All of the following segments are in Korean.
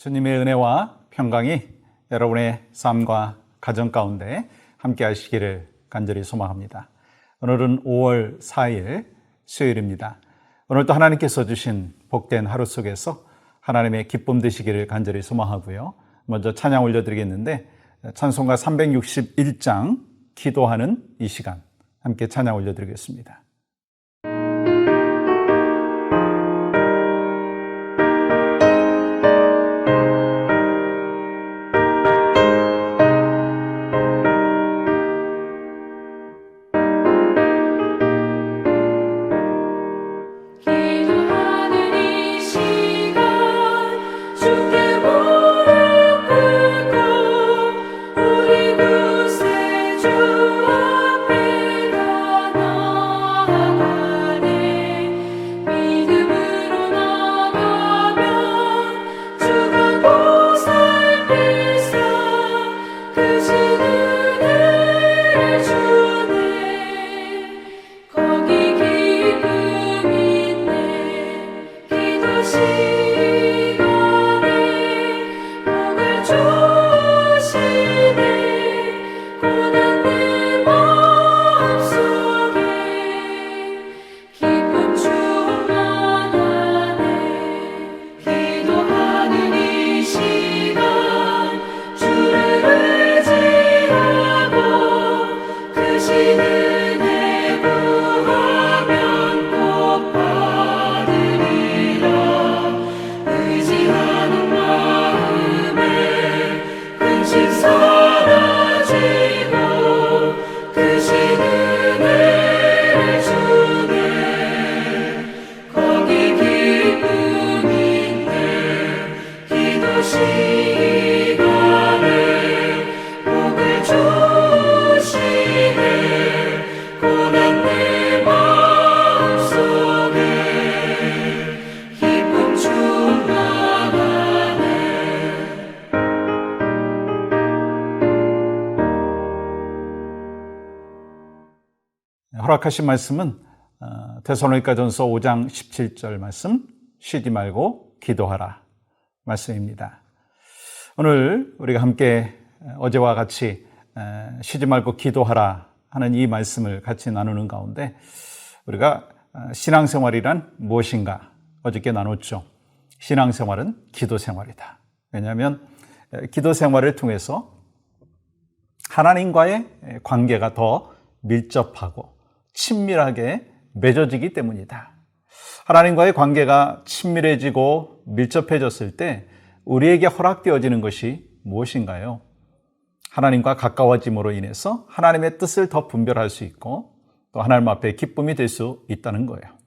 주님의 은혜와 평강이 여러분의 삶과 가정 가운데 함께 하시기를 간절히 소망합니다. 오늘은 5월 4일 수요일입니다. 오늘도 하나님께서 주신 복된 하루 속에서 하나님의 기쁨 되시기를 간절히 소망하고요. 먼저 찬양 올려드리겠는데 찬송가 361장 기도하는 이 시간 함께 찬양 올려드리겠습니다. 허락하신 말씀은 데살로니가전서 5장 17절 말씀, 쉬지 말고 기도하라 말씀입니다. 오늘 우리가 함께 어제와 같이 쉬지 말고 기도하라 하는 이 말씀을 같이 나누는 가운데 우리가 신앙생활이란 무엇인가 어저께 나눴죠. 신앙생활은 기도생활이다. 왜냐하면 기도생활을 통해서 하나님과의 관계가 더 밀접하고 친밀하게 맺어지기 때문이다. 하나님과의 관계가 친밀해지고 밀접해졌을 때 우리에게 허락되어지는 것이 무엇인가요? 하나님과 가까워짐으로 인해서 하나님의 뜻을 더 분별할 수 있고 또 하나님 앞에 기쁨이 될 수 있다는 거예요.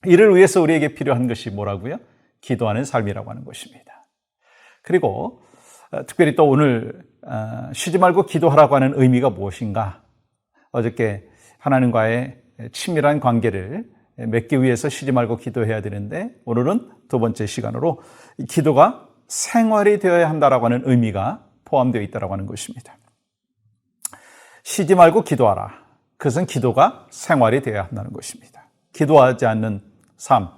이를 위해서 우리에게 필요한 것이 뭐라고요? 기도하는 삶이라고 하는 것입니다. 그리고 특별히 또 오늘 쉬지 말고 기도하라고 하는 의미가 무엇인가? 어저께 하나님과의 친밀한 관계를 맺기 위해서 쉬지 말고 기도해야 되는데 오늘은 두 번째 시간으로 기도가 생활이 되어야 한다라고 하는 의미가 포함되어 있다고 하는 것입니다. 쉬지 말고 기도하라. 그것은 기도가 생활이 되어야 한다는 것입니다. 기도하지 않는 삶.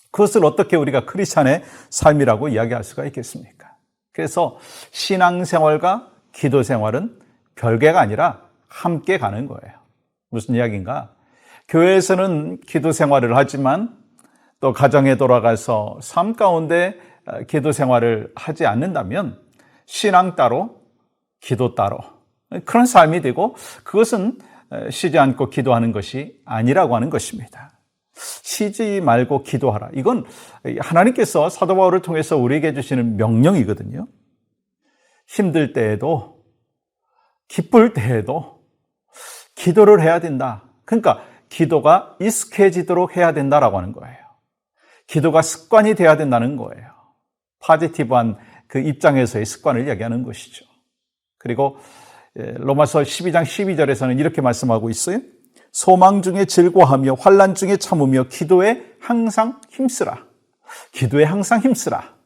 그것을 어떻게 우리가 크리스찬의 삶이라고 이야기할 수가 있겠습니까? 그래서 신앙생활과 기도생활은 별개가 아니라 함께 가는 거예요. 무슨 이야기인가? 교회에서는 기도 생활을 하지만 또 가정에 돌아가서 삶 가운데 기도 생활을 하지 않는다면 신앙 따로, 기도 따로 그런 삶이 되고 그것은 쉬지 않고 기도하는 것이 아니라고 하는 것입니다. 쉬지 말고 기도하라. 이건 하나님께서 사도 바울을 통해서 우리에게 주시는 명령이거든요. 힘들 때에도 기쁠 때에도 기도를 해야 된다. 그러니까 기도가 익숙해지도록 해야 된다라고 하는 거예요. 기도가 습관이 돼야 된다는 거예요. 포지티브한 그 입장에서의 습관을 이야기하는 것이죠. 그리고 로마서 12장 12절에서는 이렇게 말씀하고 있어요. 소망 중에 즐거워하며 환난 중에 참으며 기도에 항상 힘쓰라. 기도에 항상 힘쓰라.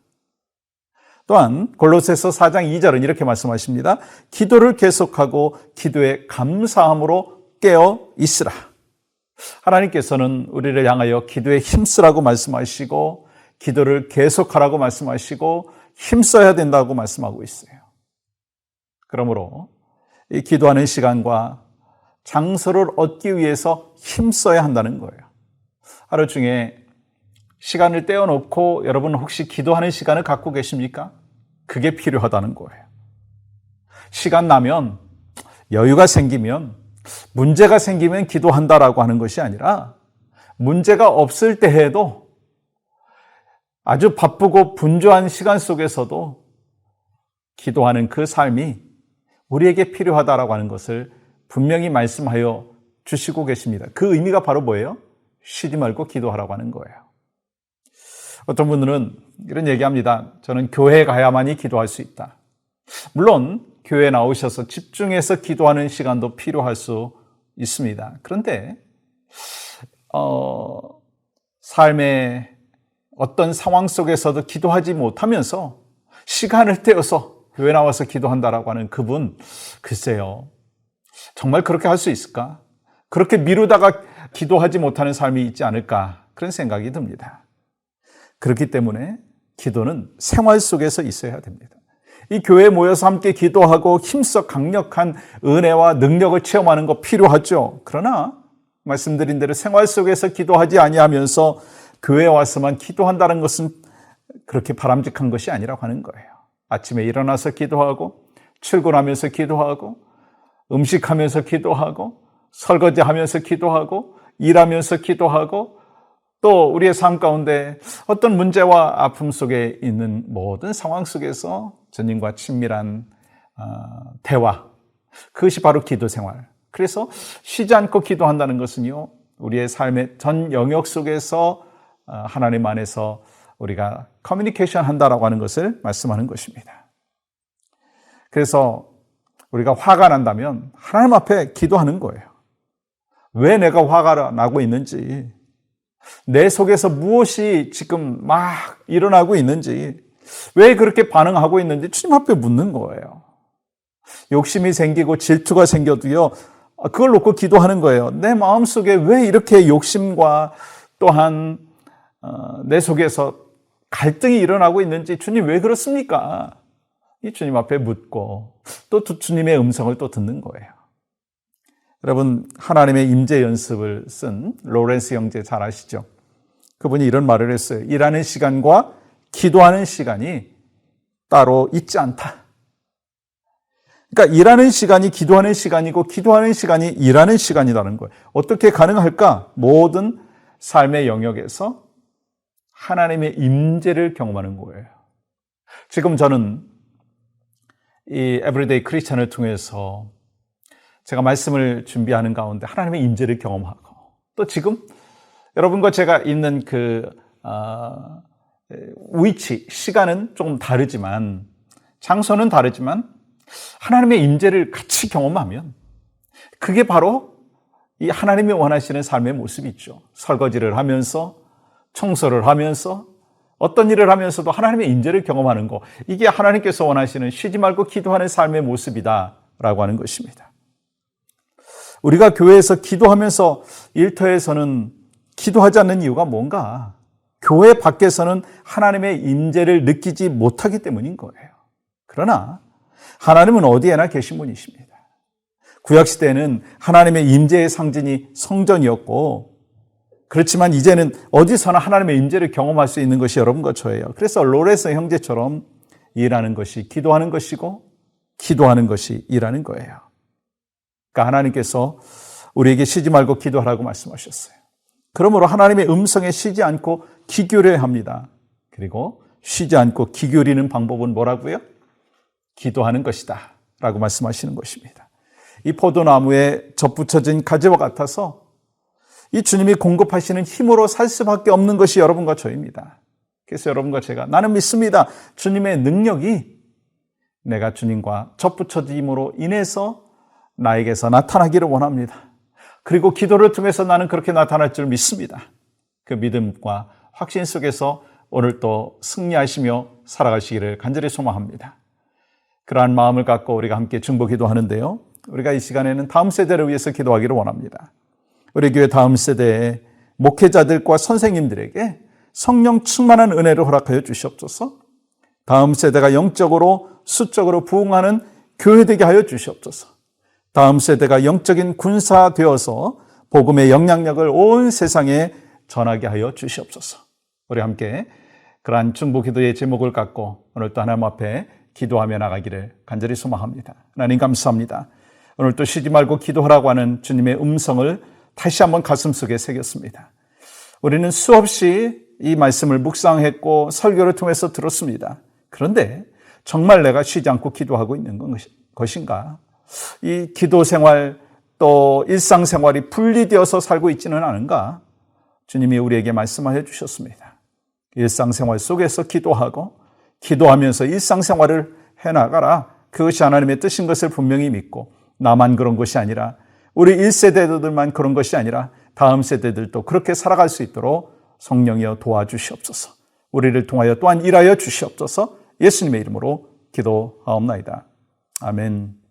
또한 골로새서 4장 2절은 이렇게 말씀하십니다. 기도를 계속하고 기도에 감사함으로 깨어 있으라. 하나님께서는 우리를 향하여 기도에 힘쓰라고 말씀하시고 기도를 계속하라고 말씀하시고 힘써야 된다고 말씀하고 있어요. 그러므로 이 기도하는 시간과 장소를 얻기 위해서 힘써야 한다는 거예요. 하루 중에 시간을 떼어놓고 여러분 혹시 기도하는 시간을 갖고 계십니까? 그게 필요하다는 거예요. 시간 나면, 여유가 생기면, 문제가 생기면 기도한다라고 하는 것이 아니라 문제가 없을 때에도 아주 바쁘고 분주한 시간 속에서도 기도하는 그 삶이 우리에게 필요하다라고 하는 것을 분명히 말씀하여 주시고 계십니다. 그 의미가 바로 뭐예요? 쉬지 말고 기도하라고 하는 거예요. 어떤 분들은 이런 얘기합니다. 저는 교회에 가야만이 기도할 수 있다. 물론 교회에 나오셔서 집중해서 기도하는 시간도 필요할 수 있습니다. 그런데 삶의 어떤 상황 속에서도 기도하지 못하면서 시간을 떼어서 교회 나와서 기도한다라고 하는 그분, 글쎄요, 정말 그렇게 할 수 있을까? 그렇게 미루다가 기도하지 못하는 삶이 있지 않을까? 그런 생각이 듭니다. 그렇기 때문에 기도는 생활 속에서 있어야 됩니다. 이 교회에 모여서 함께 기도하고 힘써 강력한 은혜와 능력을 체험하는 거 필요하죠. 그러나 말씀드린 대로 생활 속에서 기도하지 아니하면서 교회에 와서만 기도한다는 것은 그렇게 바람직한 것이 아니라고 하는 거예요. 아침에 일어나서 기도하고, 출근하면서 기도하고, 음식하면서 기도하고, 설거지하면서 기도하고, 일하면서 기도하고, 또 우리의 삶 가운데 어떤 문제와 아픔 속에 있는 모든 상황 속에서 주님과 친밀한 대화, 그것이 바로 기도 생활. 그래서 쉬지 않고 기도한다는 것은요, 우리의 삶의 전 영역 속에서 하나님 안에서 우리가 커뮤니케이션 한다라고 하는 것을 말씀하는 것입니다. 그래서 우리가 화가 난다면 하나님 앞에 기도하는 거예요. 왜 내가 화가 나고 있는지, 내 속에서 무엇이 지금 막 일어나고 있는지, 왜 그렇게 반응하고 있는지 주님 앞에 묻는 거예요. 욕심이 생기고 질투가 생겨도요, 그걸 놓고 기도하는 거예요. 내 마음속에 왜 이렇게 욕심과 또한 내 속에서 갈등이 일어나고 있는지, 주님 왜 그렇습니까? 이 주님 앞에 묻고 또 주님의 음성을 또 듣는 거예요. 여러분, 하나님의 임재 연습을 쓴 로렌스 형제 잘 아시죠? 그분이 이런 말을 했어요. 일하는 시간과 기도하는 시간이 따로 있지 않다. 그러니까 일하는 시간이 기도하는 시간이고 기도하는 시간이 일하는 시간이라는 거예요. 어떻게 가능할까? 모든 삶의 영역에서 하나님의 임재를 경험하는 거예요. 지금 저는 이 에브리데이 크리스찬을 통해서 제가 말씀을 준비하는 가운데 하나님의 임재를 경험하고, 또 지금 여러분과 제가 있는 그 위치, 시간은 조금 다르지만, 장소는 다르지만 하나님의 임재를 같이 경험하면 그게 바로 이 하나님이 원하시는 삶의 모습이죠. 설거지를 하면서, 청소를 하면서, 어떤 일을 하면서도 하나님의 임재를 경험하는 거, 이게 하나님께서 원하시는 쉬지 말고 기도하는 삶의 모습이다라고 하는 것입니다. 우리가 교회에서 기도하면서 일터에서는 기도하지 않는 이유가 뭔가? 교회 밖에서는 하나님의 임재를 느끼지 못하기 때문인 거예요. 그러나 하나님은 어디에나 계신 분이십니다. 구약시대에는 하나님의 임재의 상징이 성전이었고, 그렇지만 이제는 어디서나 하나님의 임재를 경험할 수 있는 것이 여러분과 저예요. 그래서 로렌스 형제처럼 일하는 것이 기도하는 것이고, 기도하는 것이 일하는 거예요. 그러니까 하나님께서 우리에게 쉬지 말고 기도하라고 말씀하셨어요. 그러므로 하나님의 음성에 쉬지 않고 귀 기울여야 합니다. 그리고 쉬지 않고 귀 기울이는 방법은 뭐라고요? 기도하는 것이다 라고 말씀하시는 것입니다. 이 포도나무에 접붙여진 가지와 같아서 이 주님이 공급하시는 힘으로 살 수밖에 없는 것이 여러분과 저입니다. 그래서 여러분과 제가, 나는 믿습니다. 주님의 능력이 내가 주님과 접붙여짐으로 인해서 나에게서 나타나기를 원합니다. 그리고 기도를 통해서 나는 그렇게 나타날 줄 믿습니다. 그 믿음과 확신 속에서 오늘 또 승리하시며 살아가시기를 간절히 소망합니다. 그러한 마음을 갖고 우리가 함께 중보 기도하는데요, 우리가 이 시간에는 다음 세대를 위해서 기도하기를 원합니다. 우리 교회 다음 세대의 목회자들과 선생님들에게 성령 충만한 은혜를 허락하여 주시옵소서. 다음 세대가 영적으로 수적으로 부흥하는 교회 되게 하여 주시옵소서. 다음 세대가 영적인 군사 되어서 복음의 영향력을 온 세상에 전하게 하여 주시옵소서. 우리 함께 그러한 중보 기도의 제목을 갖고 오늘 또 하나님 앞에 기도하며 나가기를 간절히 소망합니다. 하나님 감사합니다. 오늘 또 쉬지 말고 기도하라고 하는 주님의 음성을 다시 한번 가슴속에 새겼습니다. 우리는 수없이 이 말씀을 묵상했고 설교를 통해서 들었습니다. 그런데 정말 내가 쉬지 않고 기도하고 있는 것인가? 이 기도 생활 또 일상생활이 분리되어서 살고 있지는 않은가? 주님이 우리에게 말씀해 주셨습니다. 일상생활 속에서 기도하고 기도하면서 일상생활을 해나가라. 그것이 하나님의 뜻인 것을 분명히 믿고 나만 그런 것이 아니라 우리 1세대들만 그런 것이 아니라 다음 세대들도 그렇게 살아갈 수 있도록 성령이여 도와주시옵소서. 우리를 통하여 또한 일하여 주시옵소서. 예수님의 이름으로 기도하옵나이다. 아멘.